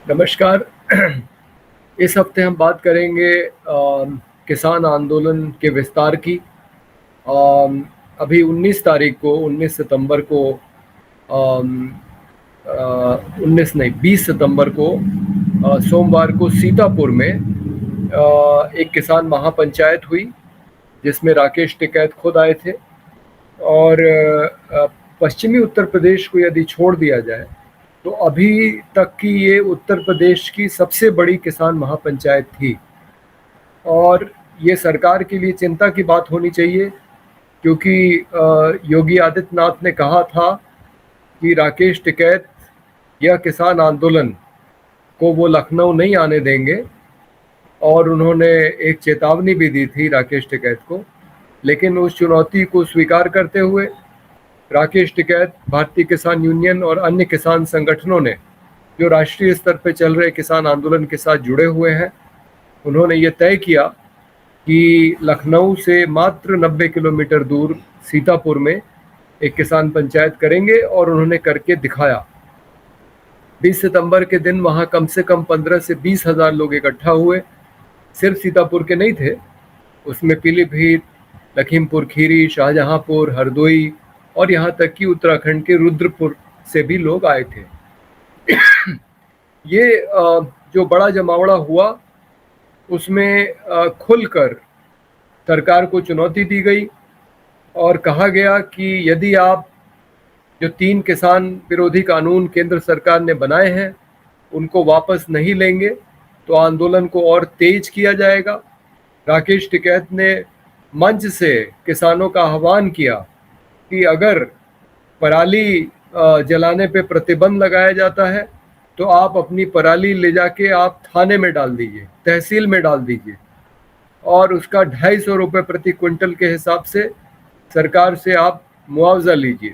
नमस्कार। इस हफ्ते हम बात करेंगे किसान आंदोलन के विस्तार की। अम, अभी 19 तारीख को 19 सितंबर को 19 नहीं 20 सितंबर को सोमवार को सीतापुर में एक किसान महापंचायत हुई, जिसमें राकेश टिकैत खुद आए थे। और पश्चिमी उत्तर प्रदेश को यदि छोड़ दिया जाए तो अभी तक की ये उत्तर प्रदेश की सबसे बड़ी किसान महापंचायत थी। और ये सरकार के लिए चिंता की बात होनी चाहिए, क्योंकि योगी आदित्यनाथ ने कहा था कि राकेश टिकैत या किसान आंदोलन को वो लखनऊ नहीं आने देंगे। और उन्होंने एक चेतावनी भी दी थी राकेश टिकैत को, लेकिन उस चुनौती को स्वीकार करते हुए राकेश टिकैत, भारतीय किसान यूनियन और अन्य किसान संगठनों ने, जो राष्ट्रीय स्तर पर चल रहे किसान आंदोलन के साथ जुड़े हुए हैं, उन्होंने ये तय किया कि लखनऊ से मात्र 90 किलोमीटर दूर सीतापुर में एक किसान पंचायत करेंगे, और उन्होंने करके दिखाया। 20 सितंबर के दिन वहाँ कम से कम 15 से 20 हज़ार लोग इकट्ठा हुए। सिर्फ सीतापुर के नहीं थे, उसमें पीलीभीत, लखीमपुर खीरी, शाहजहांपुर, हरदोई और यहाँ तक कि उत्तराखंड के रुद्रपुर से भी लोग आए थे। ये जो बड़ा जमावड़ा हुआ, उसमें खुलकर सरकार को चुनौती दी गई और कहा गया कि यदि आप जो 3 किसान विरोधी कानून केंद्र सरकार ने बनाए हैं उनको वापस नहीं लेंगे तो आंदोलन को और तेज किया जाएगा। राकेश टिकैत ने मंच से किसानों का आह्वान किया कि अगर पराली जलाने पे प्रतिबंध लगाया जाता है तो आप अपनी पराली ले जाके आप थाने में डाल दीजिए, तहसील में डाल दीजिए, और उसका 250 रुपये प्रति क्विंटल के हिसाब से सरकार से आप मुआवजा लीजिए।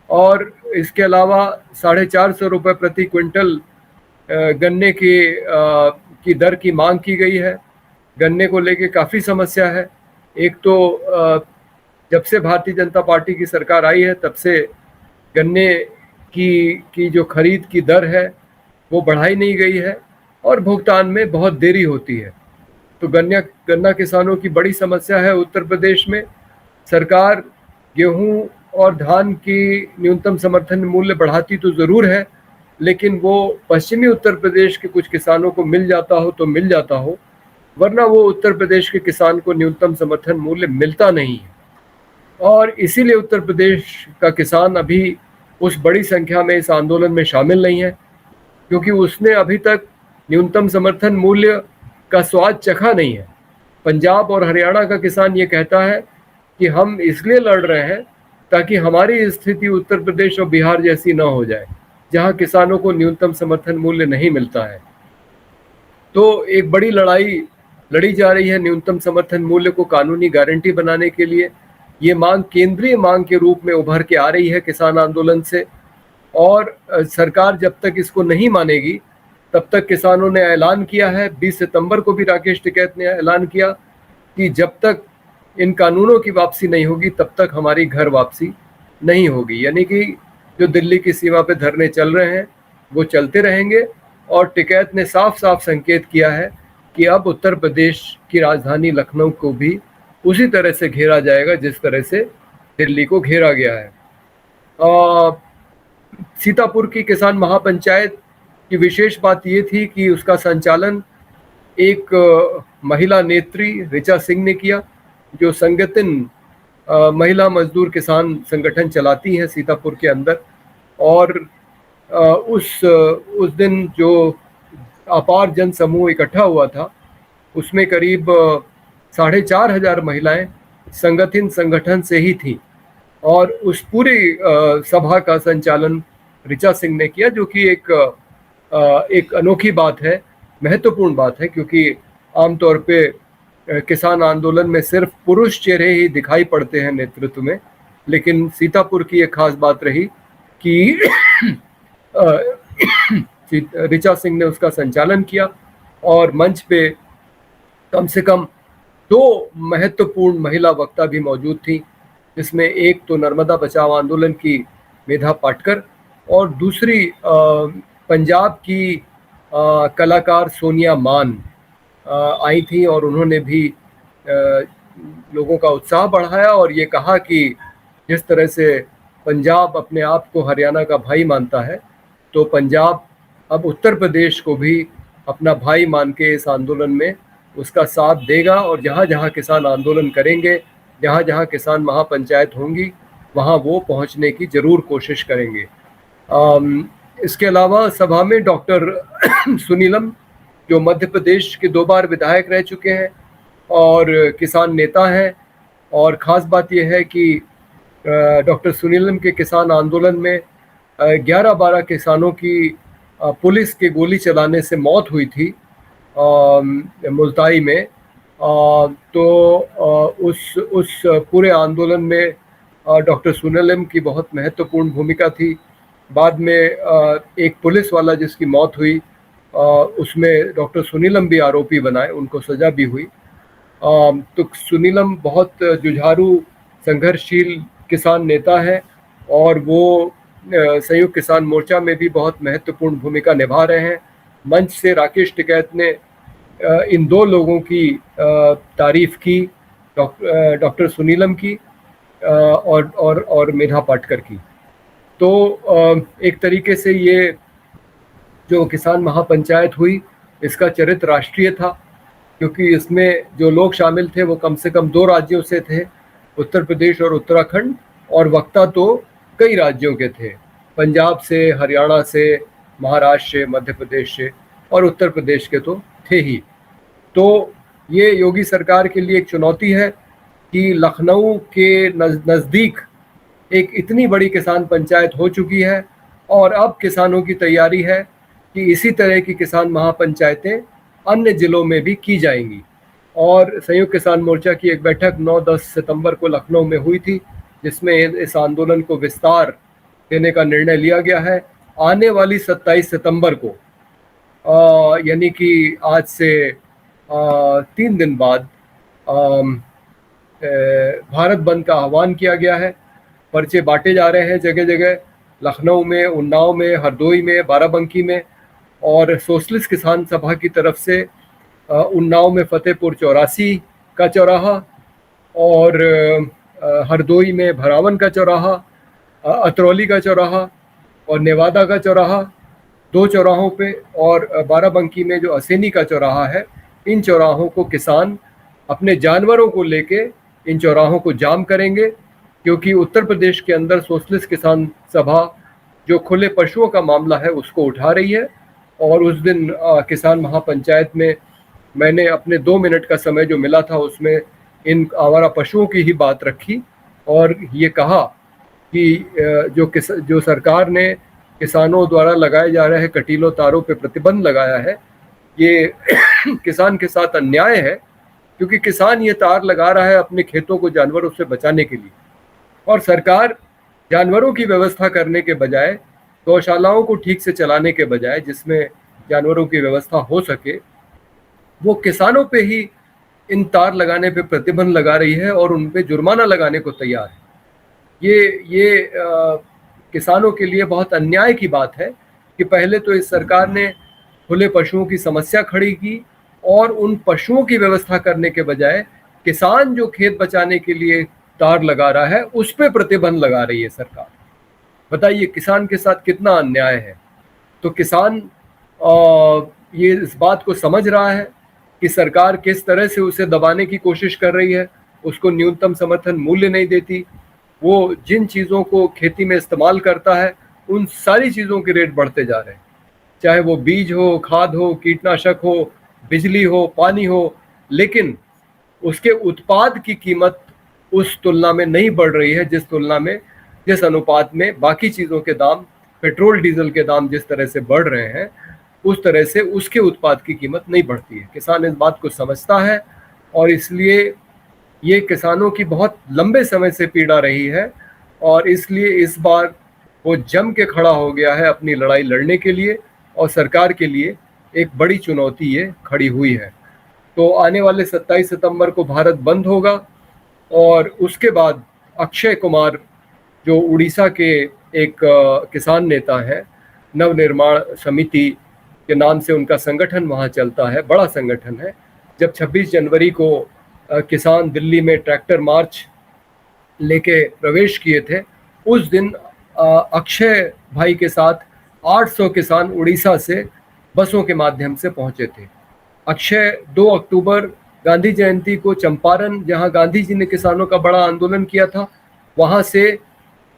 और इसके अलावा 450 रुपये प्रति क्विंटल गन्ने की दर की मांग की गई है। गन्ने को लेके काफ़ी समस्या है। एक तो जब से भारतीय जनता पार्टी की सरकार आई है तब से गन्ने की जो खरीद की दर है वो बढ़ाई नहीं गई है और भुगतान में बहुत देरी होती है। तो गन्ना किसानों की बड़ी समस्या है उत्तर प्रदेश में। सरकार गेहूं और धान की न्यूनतम समर्थन मूल्य बढ़ाती तो ज़रूर है, लेकिन वो पश्चिमी उत्तर प्रदेश के कुछ किसानों को मिल जाता हो तो मिल जाता हो, वरना वो उत्तर प्रदेश के किसान को न्यूनतम समर्थन मूल्य मिलता नहीं है। और इसीलिए उत्तर प्रदेश का किसान अभी उस बड़ी संख्या में इस आंदोलन में शामिल नहीं है, क्योंकि उसने अभी तक न्यूनतम समर्थन मूल्य का स्वाद चखा नहीं है। पंजाब और हरियाणा का किसान ये कहता है कि हम इसलिए लड़ रहे हैं ताकि हमारी स्थिति उत्तर प्रदेश और बिहार जैसी ना हो जाए, जहां किसानों को न्यूनतम समर्थन मूल्य नहीं मिलता है। तो एक बड़ी लड़ाई लड़ी जा रही है न्यूनतम समर्थन मूल्य को कानूनी गारंटी बनाने के लिए। ये मांग केंद्रीय मांग के रूप में उभर के आ रही है किसान आंदोलन से, और सरकार जब तक इसको नहीं मानेगी तब तक किसानों ने ऐलान किया है, 20 सितंबर को भी राकेश टिकैत ने ऐलान किया कि जब तक इन कानूनों की वापसी नहीं होगी तब तक हमारी घर वापसी नहीं होगी। यानी कि जो दिल्ली की सीमा पे धरने चल रहे हैं वो चलते रहेंगे। और टिकैत ने साफ साफ संकेत किया है कि अब उत्तर प्रदेश की राजधानी लखनऊ को भी उसी तरह से घेरा जाएगा जिस तरह से दिल्ली को घेरा गया है। सीतापुर की किसान महापंचायत की विशेष बात ये थी कि उसका संचालन एक महिला नेत्री ऋचा सिंह ने किया, जो संगठन महिला मजदूर किसान संगठन चलाती हैं सीतापुर के अंदर। और उस दिन जो अपार जन समूह इकट्ठा हुआ था उसमें करीब 4,500 महिलाएं संगठन से ही थी, और उस पूरी सभा का संचालन ऋचा सिंह ने किया, जो कि एक अनोखी बात है, महत्वपूर्ण बात है, क्योंकि आमतौर पे किसान आंदोलन में सिर्फ पुरुष चेहरे ही दिखाई पड़ते हैं नेतृत्व में। लेकिन सीतापुर की एक खास बात रही कि ऋचा सिंह ने उसका संचालन किया, और मंच पे कम से कम 2 महत्वपूर्ण महिला वक्ता भी मौजूद थी, जिसमें एक तो नर्मदा बचाओ आंदोलन की मेधा पाटकर और दूसरी पंजाब की कलाकार सोनिया मान आई थी और उन्होंने भी लोगों का उत्साह बढ़ाया और ये कहा कि जिस तरह से पंजाब अपने आप को हरियाणा का भाई मानता है, तो पंजाब अब उत्तर प्रदेश को भी अपना भाई मान के इस आंदोलन में उसका साथ देगा और जहाँ जहाँ किसान आंदोलन करेंगे, जहाँ जहाँ किसान महापंचायत होंगी, वहाँ वो पहुँचने की ज़रूर कोशिश करेंगे। इसके अलावा सभा में डॉक्टर सुनीलम, जो मध्य प्रदेश के 2 बार विधायक रह चुके हैं और किसान नेता हैं, और ख़ास बात यह है कि डॉक्टर सुनीलम के किसान आंदोलन में 11-12 किसानों की पुलिस के गोली चलाने से मौत हुई थी मुल्ताई में। तो उस पूरे आंदोलन में डॉक्टर सुनीलम की बहुत महत्वपूर्ण भूमिका थी। बाद में एक पुलिस वाला जिसकी मौत हुई, उसमें डॉक्टर सुनीलम भी आरोपी बनाए, उनको सज़ा भी हुई। तो सुनीलम बहुत जुझारू संघर्षशील किसान नेता है और वो संयुक्त किसान मोर्चा में भी बहुत महत्वपूर्ण भूमिका निभा रहे हैं। मंच से राकेश टिकैत ने इन 2 लोगों की तारीफ की, डॉक्टर सुनीलम की और मेधा पाटकर की। तो एक तरीके से ये जो किसान महापंचायत हुई, इसका चरित्र राष्ट्रीय था, क्योंकि इसमें जो लोग शामिल थे वो कम से कम 2 राज्यों से थे, उत्तर प्रदेश और उत्तराखंड, और वक्ता तो कई राज्यों के थे, पंजाब से, हरियाणा से, महाराष्ट्र से, मध्य प्रदेश से और उत्तर प्रदेश के तो थे ही। तो ये योगी सरकार के लिए एक चुनौती है कि लखनऊ के नज़दीक एक इतनी बड़ी किसान पंचायत हो चुकी है और अब किसानों की तैयारी है कि इसी तरह की किसान महापंचायतें अन्य ज़िलों में भी की जाएंगी। और संयुक्त किसान मोर्चा की एक बैठक 9-10 सितंबर को लखनऊ में हुई थी, जिसमें इस आंदोलन को विस्तार देने का निर्णय लिया गया है। आने वाली 27 सितंबर को, यानी कि आज से 3 दिन बाद, भारत बंद का आह्वान किया गया है। पर्चे बांटे जा रहे हैं जगह जगह, लखनऊ में, उन्नाव में, हरदोई में, बाराबंकी में, और सोशलिस्ट किसान सभा की तरफ से उन्नाव में फतेहपुर 84 का चौराहा, और हरदोई में भरावन का चौराहा, अतरौली का चौराहा और नेवादा का चौराहा, 2 चौराहों पे, और बाराबंकी में जो असेनी का चौराहा है, इन चौराहों को किसान अपने जानवरों को लेके इन चौराहों को जाम करेंगे, क्योंकि उत्तर प्रदेश के अंदर सोशलिस्ट किसान सभा जो खुले पशुओं का मामला है उसको उठा रही है। और उस दिन किसान महापंचायत में मैंने अपने 2 मिनट का समय जो मिला था उसमें इन आवारा पशुओं की ही बात रखी और ये कहा कि जो सरकार ने किसानों द्वारा लगाए जा रहे कटीलों तारों पे प्रतिबंध लगाया है, ये किसान के साथ अन्याय है, क्योंकि किसान ये तार लगा रहा है अपने खेतों को जानवरों से बचाने के लिए, और सरकार जानवरों की व्यवस्था करने के बजाय, गौशालाओं को ठीक से चलाने के बजाय, जिसमें जानवरों की व्यवस्था हो सके, वो किसानों पे ही इन तार लगाने पे प्रतिबंध लगा रही है और उन पे जुर्माना लगाने को तैयार है। ये किसानों के लिए बहुत अन्याय की बात है कि पहले तो इस सरकार ने खुले पशुओं की समस्या खड़ी की और उन पशुओं की व्यवस्था करने के बजाय किसान जो खेत बचाने के लिए तार लगा रहा है उस पे प्रतिबंध लगा रही है सरकार। बताइए किसान के साथ कितना अन्याय है। तो किसान ये इस बात को समझ रहा है कि सरकार किस तरह से उसे दबाने की कोशिश कर रही है, उसको न्यूनतम समर्थन मूल्य नहीं देती, वो जिन चीज़ों को खेती में इस्तेमाल करता है उन सारी चीज़ों के रेट बढ़ते जा रहे हैं, चाहे वो बीज हो, खाद हो, कीटनाशक हो, बिजली हो, पानी हो, लेकिन उसके उत्पाद की कीमत उस तुलना में नहीं बढ़ रही है जिस अनुपात में बाकी चीज़ों के दाम, पेट्रोल डीजल के दाम जिस तरह से बढ़ रहे हैं, उस तरह से उसके उत्पाद की कीमत नहीं बढ़ती है। किसान इस बात को समझता है और इसलिए ये किसानों की बहुत लंबे समय से पीड़ा रही है और इसलिए इस बार वो जम के खड़ा हो गया है अपनी लड़ाई लड़ने के लिए, और सरकार के लिए एक बड़ी चुनौती ये खड़ी हुई है। तो आने वाले 27 सितंबर को भारत बंद होगा और उसके बाद अक्षय कुमार जो उड़ीसा के एक किसान नेता हैं, नवनिर्माण समिति के नाम से उनका संगठन वहाँ चलता है, बड़ा संगठन है। जब 26 जनवरी को किसान दिल्ली में ट्रैक्टर मार्च लेके प्रवेश किए थे, उस दिन अक्षय भाई के साथ 800 किसान उड़ीसा से बसों के माध्यम से पहुंचे थे। अक्षय 2 अक्टूबर गांधी जयंती को चंपारण, जहां गांधी जी ने किसानों का बड़ा आंदोलन किया था, वहां से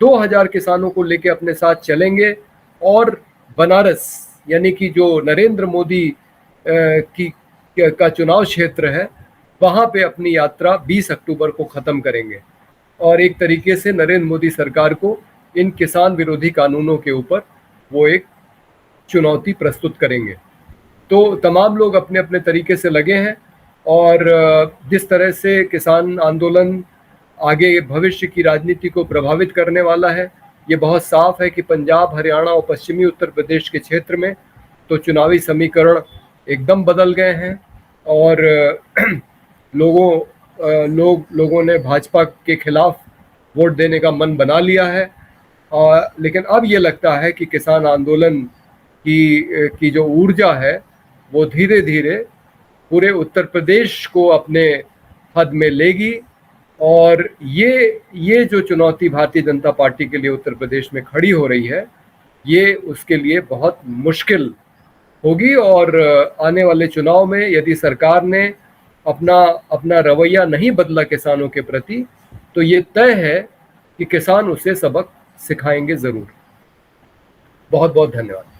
2000 किसानों को लेकर अपने साथ चलेंगे और बनारस, यानी कि जो नरेंद्र मोदी का चुनाव क्षेत्र है, वहां पे अपनी यात्रा 20 अक्टूबर को खत्म करेंगे और एक तरीके से नरेंद्र मोदी सरकार को इन किसान विरोधी कानूनों के ऊपर वो एक चुनौती प्रस्तुत करेंगे। तो तमाम लोग अपने अपने तरीके से लगे हैं और जिस तरह से किसान आंदोलन आगे भविष्य की राजनीति को प्रभावित करने वाला है, ये बहुत साफ है कि पंजाब, हरियाणा और पश्चिमी उत्तर प्रदेश के क्षेत्र में तो चुनावी समीकरण एकदम बदल गए हैं और लोगों ने भाजपा के खिलाफ वोट देने का मन बना लिया है। लेकिन अब ये लगता है कि किसान आंदोलन की जो ऊर्जा है वो धीरे धीरे पूरे उत्तर प्रदेश को अपने हद में लेगी और ये जो चुनौती भारतीय जनता पार्टी के लिए उत्तर प्रदेश में खड़ी हो रही है, ये उसके लिए बहुत मुश्किल होगी। और आने वाले चुनाव में यदि सरकार ने अपना रवैया नहीं बदला किसानों के प्रति, तो ये तय है कि किसान उसे सबक सिखाएंगे जरूर। बहुत बहुत धन्यवाद।